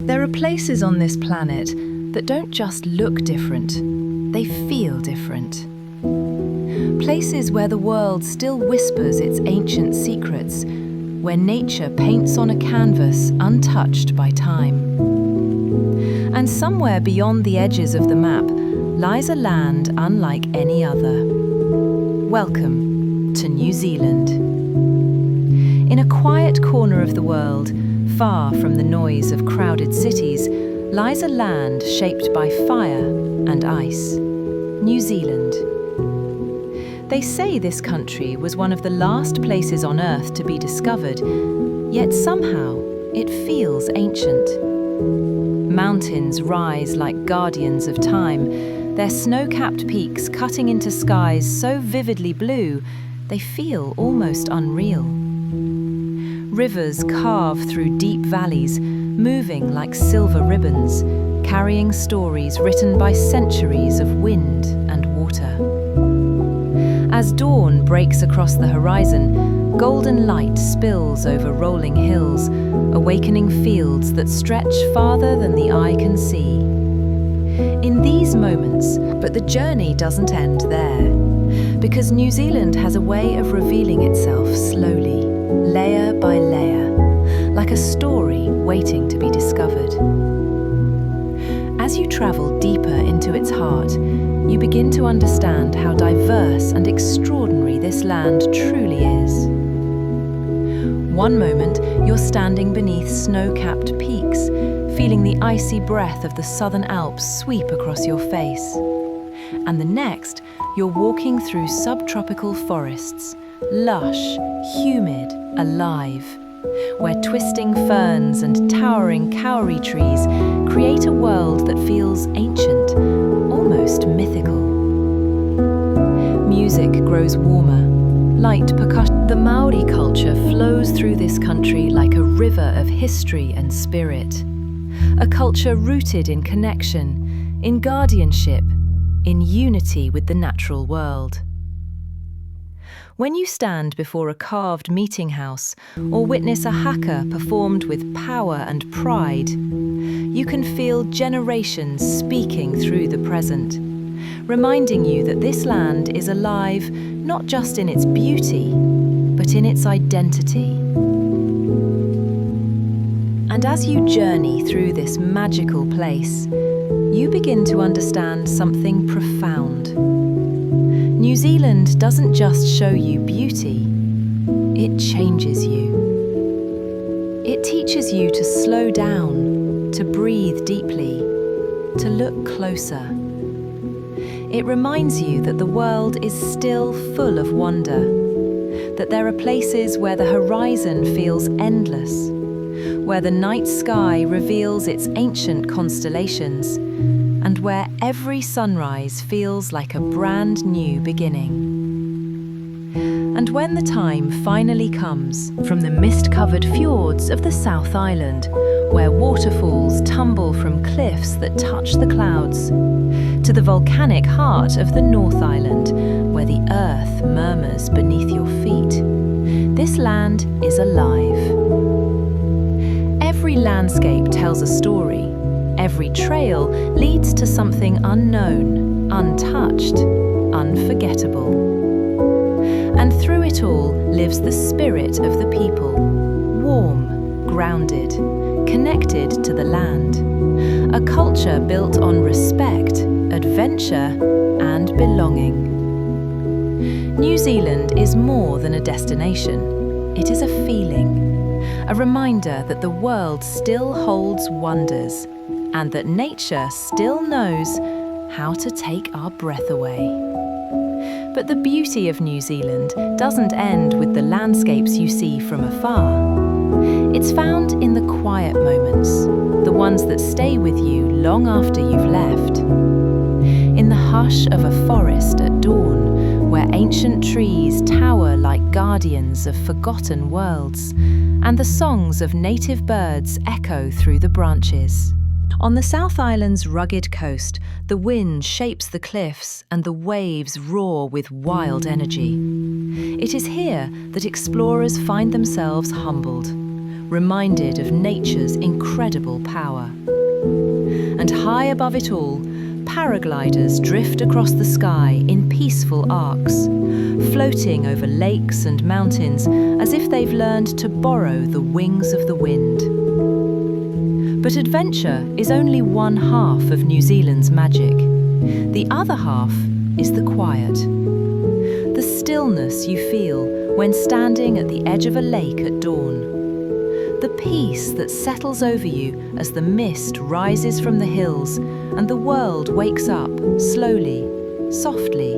There are places on this planet that don't just look different, they feel different. Places where the world still whispers its ancient secrets, where nature paints on a canvas untouched by time. And somewhere beyond the edges of the map lies a land unlike any other. Welcome to New Zealand. In a quiet corner of the world, far from the noise of crowded cities, lies a land shaped by fire and ice. New Zealand. They say this country was one of the last places on Earth to be discovered, yet somehow it feels ancient. Mountains rise like guardians of time, their snow-capped peaks cutting into skies so vividly blue, they feel almost unreal. Rivers carve through deep valleys, moving like silver ribbons, carrying stories written by centuries of wind and water. As dawn breaks across the horizon, golden light spills over rolling hills, awakening fields that stretch farther than the eye can see. In these moments, but the journey doesn't end there, because New Zealand has a way of revealing itself slowly, layer by layer, like a story waiting to be discovered. As you travel deeper into its heart, you begin to understand how diverse and extraordinary this land truly is. One moment, you're standing beneath snow-capped peaks, feeling the icy breath of the southern Alps sweep across your face. And the next, you're walking through subtropical forests, lush, humid, alive, where twisting ferns and towering kauri trees create a world that feels ancient, almost mythical. Music grows warmer, light percussion. The Maori culture flows through this country like a river of history and spirit. A culture rooted in connection, in guardianship, in unity with the natural world. When you stand before a carved meeting house or witness a haka performed with power and pride, you can feel generations speaking through the present, reminding you that this land is alive not just in its beauty, but in its identity. And as you journey through this magical place, you begin to understand something profound. New Zealand doesn't just show you beauty, it changes you. It teaches you to slow down, to breathe deeply, to look closer. It reminds you that the world is still full of wonder, that there are places where the horizon feels endless, where the night sky reveals its ancient constellations, and where every sunrise feels like a brand new beginning. And when the time finally comes, from the mist-covered fjords of the South Island, where waterfalls tumble from cliffs that touch the clouds, to the volcanic heart of the North Island, where the earth murmurs beneath your feet, this land is alive. Every landscape tells a story. Every trail leads to something unknown, untouched, unforgettable. And through it all lives the spirit of the people, warm, grounded, connected to the land. A culture built on respect, adventure, and belonging. New Zealand is more than a destination. It is a feeling, a reminder that the world still holds wonders, and that nature still knows how to take our breath away. But the beauty of New Zealand doesn't end with the landscapes you see from afar. It's found in the quiet moments, the ones that stay with you long after you've left. In the hush of a forest at dawn, where ancient trees tower like guardians of forgotten worlds, and the songs of native birds echo through the branches. On the South Island's rugged coast, the wind shapes the cliffs and the waves roar with wild energy. It is here that explorers find themselves humbled, reminded of nature's incredible power. And high above it all, paragliders drift across the sky in peaceful arcs, floating over lakes and mountains as if they've learned to borrow the wings of the wind. But adventure is only one half of New Zealand's magic. The other half is the quiet. The stillness you feel when standing at the edge of a lake at dawn. The peace that settles over you as the mist rises from the hills and the world wakes up slowly, softly,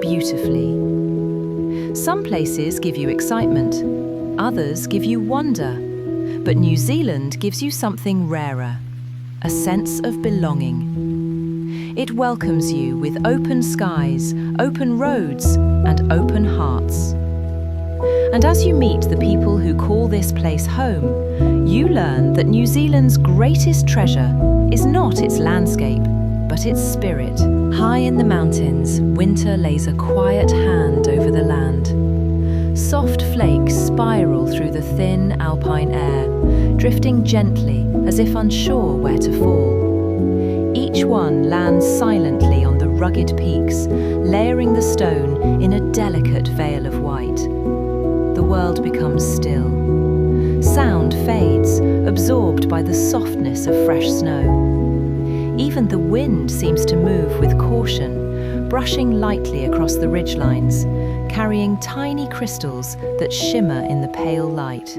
beautifully. Some places give you excitement, others give you wonder, but New Zealand gives you something rarer, a sense of belonging. It welcomes you with open skies, open roads, and open hearts. And as you meet the people who call this place home, you learn that New Zealand's greatest treasure is not its landscape, but its spirit. High in the mountains, winter lays a quiet hand over the land. Soft flakes spiral through the thin alpine air, drifting gently as if unsure where to fall. Each one lands silently on the rugged peaks, layering the stone in a delicate veil of white. The world becomes still. Sound fades, absorbed by the softness of fresh snow. Even the wind seems to move with caution, brushing lightly across the ridgelines, carrying tiny crystals that shimmer in the pale light.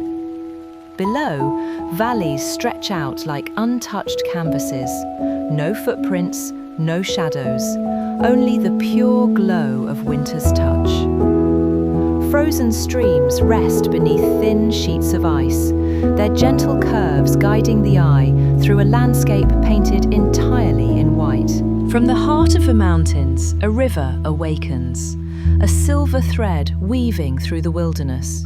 Below, valleys stretch out like untouched canvases. No footprints, no shadows, only the pure glow of winter's touch. Frozen streams rest beneath thin sheets of ice, their gentle curves guiding the eye through a landscape painted entirely in white. From the heart of the mountains, a river awakens, a silver thread weaving through the wilderness.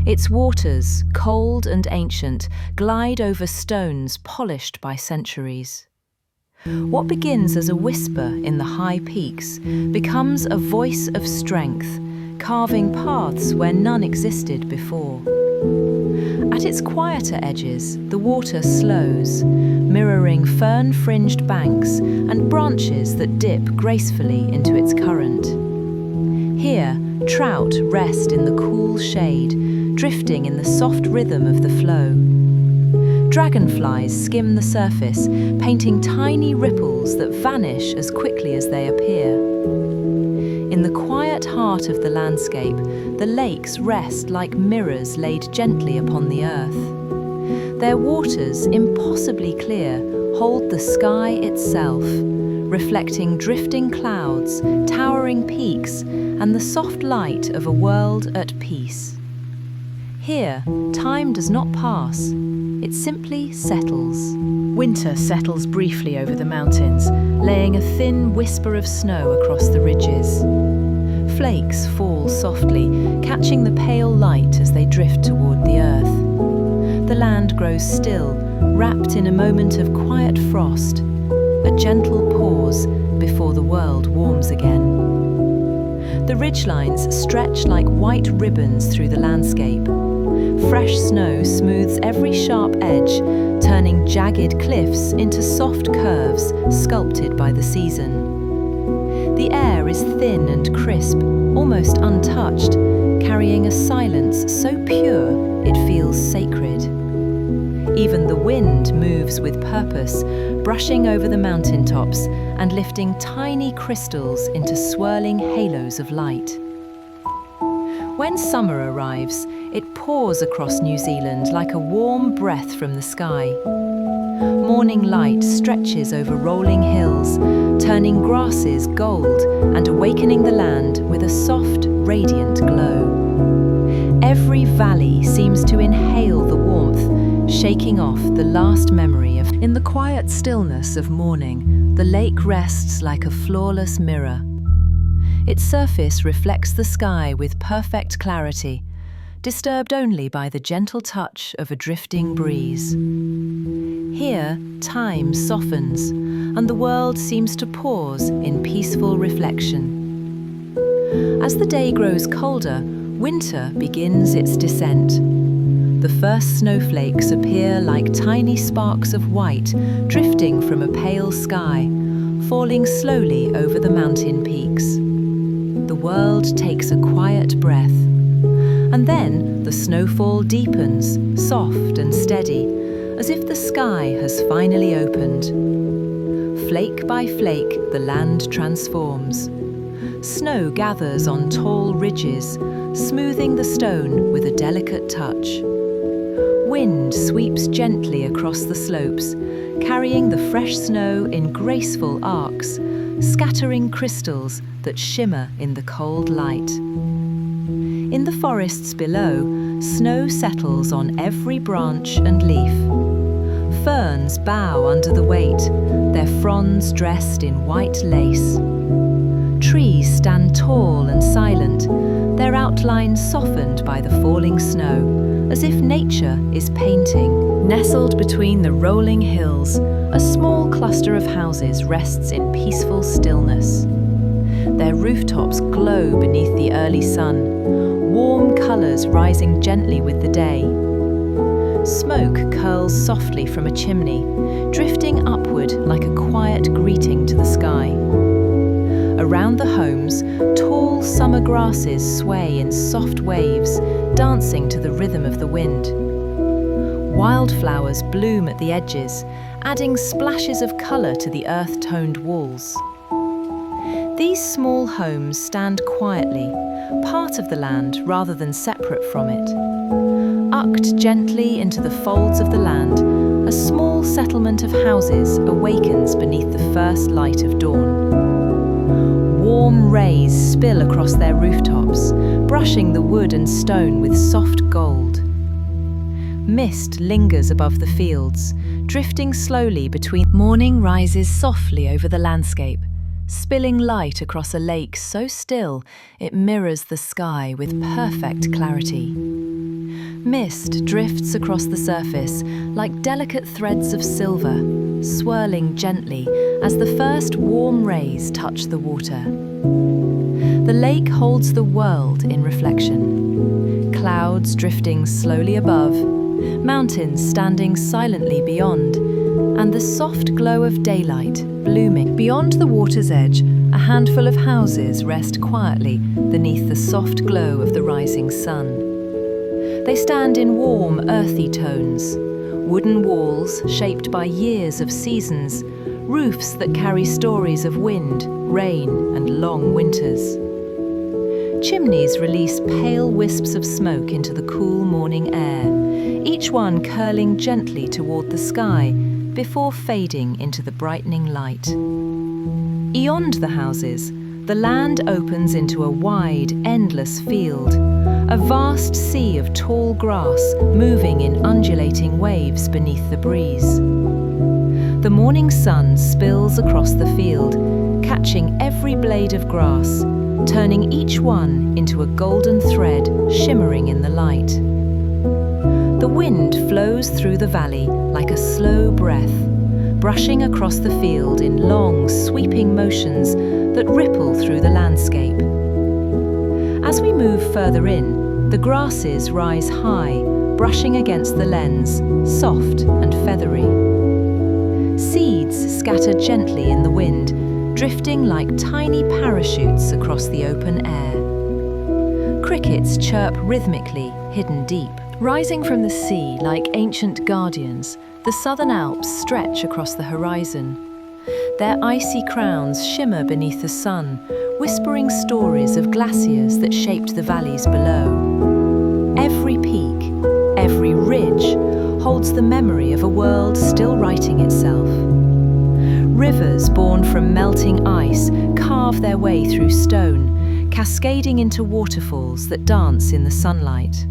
Its waters, cold and ancient, glide over stones polished by centuries. What begins as a whisper in the high peaks becomes a voice of strength, carving paths where none existed before. At its quieter edges, the water slows, mirroring fern-fringed banks and branches that dip gracefully into its current. Here, trout rest in the cool shade, drifting in the soft rhythm of the flow. Dragonflies skim the surface, painting tiny ripples that vanish as quickly as they appear. In the quiet heart of the landscape, the lakes rest like mirrors laid gently upon the earth. Their waters, impossibly clear, hold the sky itself, reflecting drifting clouds, towering peaks, and the soft light of a world at peace. Here, time does not pass, it simply settles. Winter settles briefly over the mountains, laying a thin whisper of snow across the ridges. Flakes fall softly, catching the pale light as they drift toward the earth. The land grows still, wrapped in a moment of quiet frost, a gentle pause before the world warms again. The ridgelines stretch like white ribbons through the landscape. Fresh snow smooths every sharp edge, turning jagged cliffs into soft curves sculpted by the season. The air is thin and crisp, almost untouched, carrying a silence so pure it feels sacred. Even the wind moves with purpose, brushing over the mountaintops and lifting tiny crystals into swirling halos of light. When summer arrives, it pours across New Zealand like a warm breath from the sky. Morning light stretches over rolling hills, turning grasses gold and awakening the land with a soft, radiant glow. Every valley seems to inhale the warmth, shaking off the last memory of. In the quiet stillness of morning, the lake rests like a flawless mirror. Its surface reflects the sky with perfect clarity, disturbed only by the gentle touch of a drifting breeze. Here, time softens, and the world seems to pause in peaceful reflection. As the day grows colder, winter begins its descent. The first snowflakes appear like tiny sparks of white drifting from a pale sky, falling slowly over the mountain peaks. The world takes a quiet breath. And then the snowfall deepens, soft and steady, as if the sky has finally opened. Flake by flake, the land transforms. Snow gathers on tall ridges, smoothing the stone with a delicate touch. Wind sweeps gently across the slopes, carrying the fresh snow in graceful arcs, scattering crystals that shimmer in the cold light. In the forests below, snow settles on every branch and leaf. Ferns bow under the weight, their fronds dressed in white lace. Trees stand tall and silent, their outlines softened by the falling snow, as if nature is painting. Nestled between the rolling hills, a small cluster of houses rests in peaceful stillness. Their rooftops glow beneath the early sun, warm colours rising gently with the day. Smoke curls softly from a chimney, drifting upward like a quiet greeting to the sky. Around the homes, tall summer grasses sway in soft waves, dancing to the rhythm of the wind. Wildflowers bloom at the edges, adding splashes of colour to the earth-toned walls. These small homes stand quietly, part of the land rather than separate from it. Ucked gently into the folds of the land, a small settlement of houses awakens beneath the first light of dawn. Warm rays spill across their rooftops, brushing the wood and stone with soft gold. Mist lingers above the fields, drifting slowly between. Morning rises softly over the landscape, spilling light across a lake so still it mirrors the sky with perfect clarity. Mist drifts across the surface like delicate threads of silver, swirling gently as the first warm rays touch the water. The lake holds the world in reflection. Clouds drifting slowly above, mountains standing silently beyond, and the soft glow of daylight blooming. Beyond the water's edge, a handful of houses rest quietly beneath the soft glow of the rising sun. They stand in warm, earthy tones, wooden walls shaped by years of seasons, roofs that carry stories of wind, rain, and long winters. Chimneys release pale wisps of smoke into the cool morning air, each one curling gently toward the sky before fading into the brightening light. Beyond the houses, the land opens into a wide, endless field, a vast sea of tall grass moving in undulating waves beneath the breeze. The morning sun spills across the field, catching every blade of grass, turning each one into a golden thread shimmering in the light. The wind flows through the valley like a slow breath, brushing across the field in long, sweeping motions that ripple through the landscape. As we move further in, the grasses rise high, brushing against the lens, soft and feathery. Seeds scatter gently in the wind, drifting like tiny parachutes across the open air. Crickets chirp rhythmically, hidden deep. Rising from the sea like ancient guardians, the southern Alps stretch across the horizon. Their icy crowns shimmer beneath the sun, whispering stories of glaciers that shaped the valleys below. Every peak, every ridge, holds the memory of a world still writing itself. Rivers born from melting ice carve their way through stone, cascading into waterfalls that dance in the sunlight.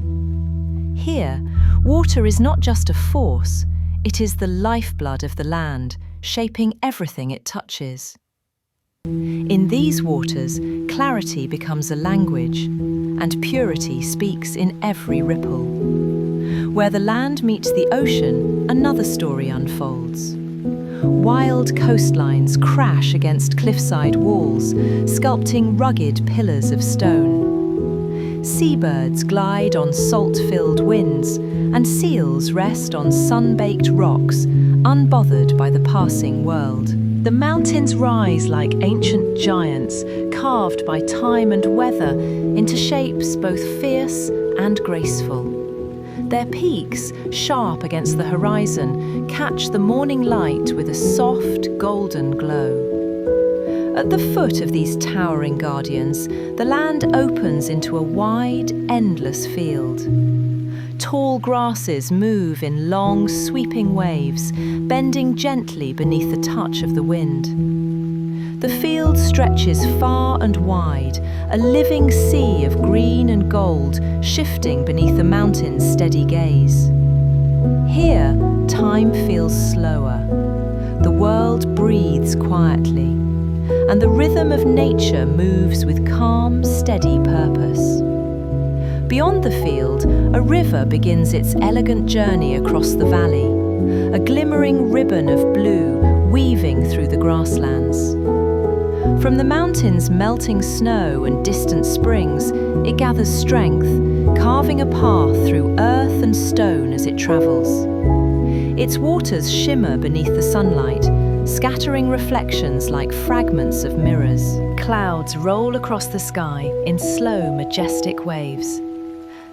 Here, water is not just a force, it is the lifeblood of the land, shaping everything it touches. In these waters, clarity becomes a language, and purity speaks in every ripple. Where the land meets the ocean, another story unfolds. Wild coastlines crash against cliffside walls, sculpting rugged pillars of stone. Seabirds glide on salt-filled winds, and seals rest on sun-baked rocks, unbothered by the passing world. The mountains rise like ancient giants, carved by time and weather into shapes both fierce and graceful. Their peaks, sharp against the horizon, catch the morning light with a soft, golden glow. At the foot of these towering guardians, the land opens into a wide, endless field. Tall grasses move in long, sweeping waves, bending gently beneath the touch of the wind. The field stretches far and wide, a living sea of green and gold shifting beneath the mountain's steady gaze. Here, time feels slower. The world breathes quietly, and the rhythm of nature moves with calm, steady purpose. Beyond the field, a river begins its elegant journey across the valley, a glimmering ribbon of blue weaving through the grasslands. From the mountain's melting snow and distant springs, it gathers strength, carving a path through earth and stone as it travels. Its waters shimmer beneath the sunlight, scattering reflections like fragments of mirrors. Clouds roll across the sky in slow, majestic waves.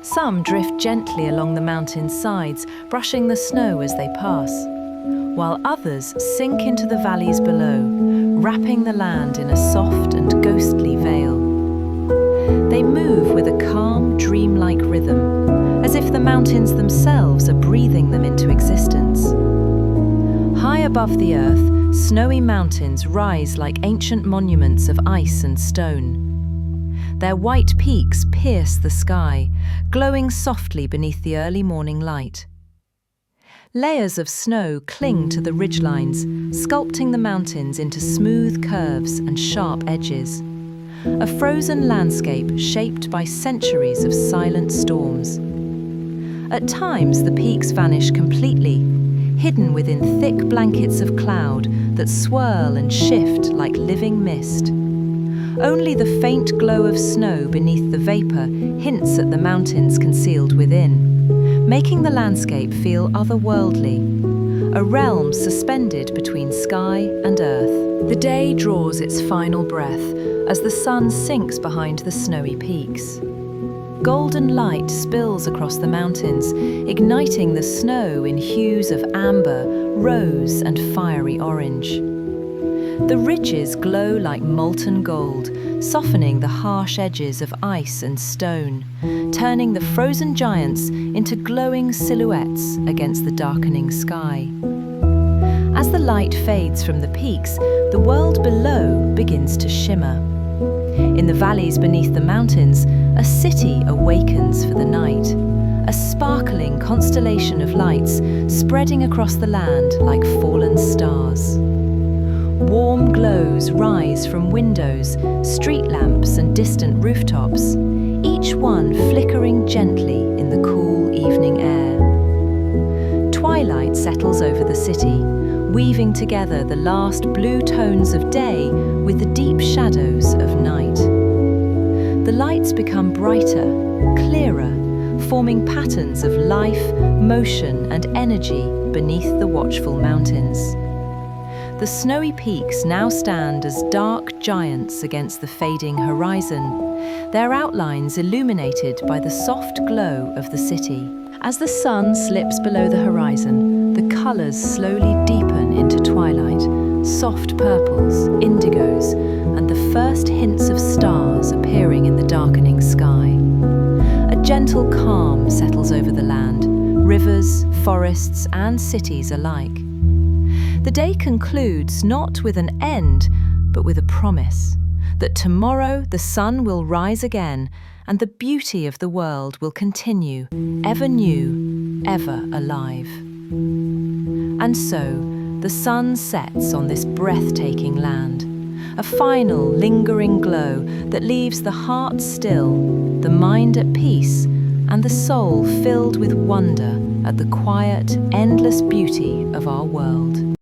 Some drift gently along the mountain's sides, brushing the snow as they pass, while others sink into the valleys below, wrapping the land in a soft and ghostly veil. They move with a calm, dreamlike rhythm, as if the mountains themselves are breathing them into existence. High above the earth, snowy mountains rise like ancient monuments of ice and stone. Their white peaks pierce the sky, glowing softly beneath the early morning light. Layers of snow cling to the ridgelines, sculpting the mountains into smooth curves and sharp edges. A frozen landscape shaped by centuries of silent storms. At times, the peaks vanish completely, hidden within thick blankets of cloud that swirl and shift like living mist. Only the faint glow of snow beneath the vapor hints at the mountains concealed within, making the landscape feel otherworldly, a realm suspended between sky and earth. The day draws its final breath as the sun sinks behind the snowy peaks. Golden light spills across the mountains, igniting the snow in hues of amber, rose, and fiery orange. The ridges glow like molten gold, softening the harsh edges of ice and stone, turning the frozen giants into glowing silhouettes against the darkening sky. As the light fades from the peaks, the world below begins to shimmer. In the valleys beneath the mountains, a city awakens for the night, a sparkling constellation of lights spreading across the land like fallen stars. Warm glows rise from windows, street lamps, and distant rooftops, each one flickering gently in the cool evening air. Twilight settles over the city, weaving together the last blue tones of day with the deep shadows of night. The lights become brighter, clearer, forming patterns of life, motion, and energy beneath the watchful mountains. The snowy peaks now stand as dark giants against the fading horizon, their outlines illuminated by the soft glow of the city. As the sun slips below the horizon, the colours slowly deepen into twilight, soft purples, indigos, and the first hints of stars appearing in the darkening sky. A gentle calm settles over the land, rivers, forests, and cities alike. The day concludes not with an end, but with a promise that tomorrow the sun will rise again and the beauty of the world will continue, ever new, ever alive. And so, the sun sets on this breathtaking land, a final lingering glow that leaves the heart still, the mind at peace, and the soul filled with wonder at the quiet, endless beauty of our world.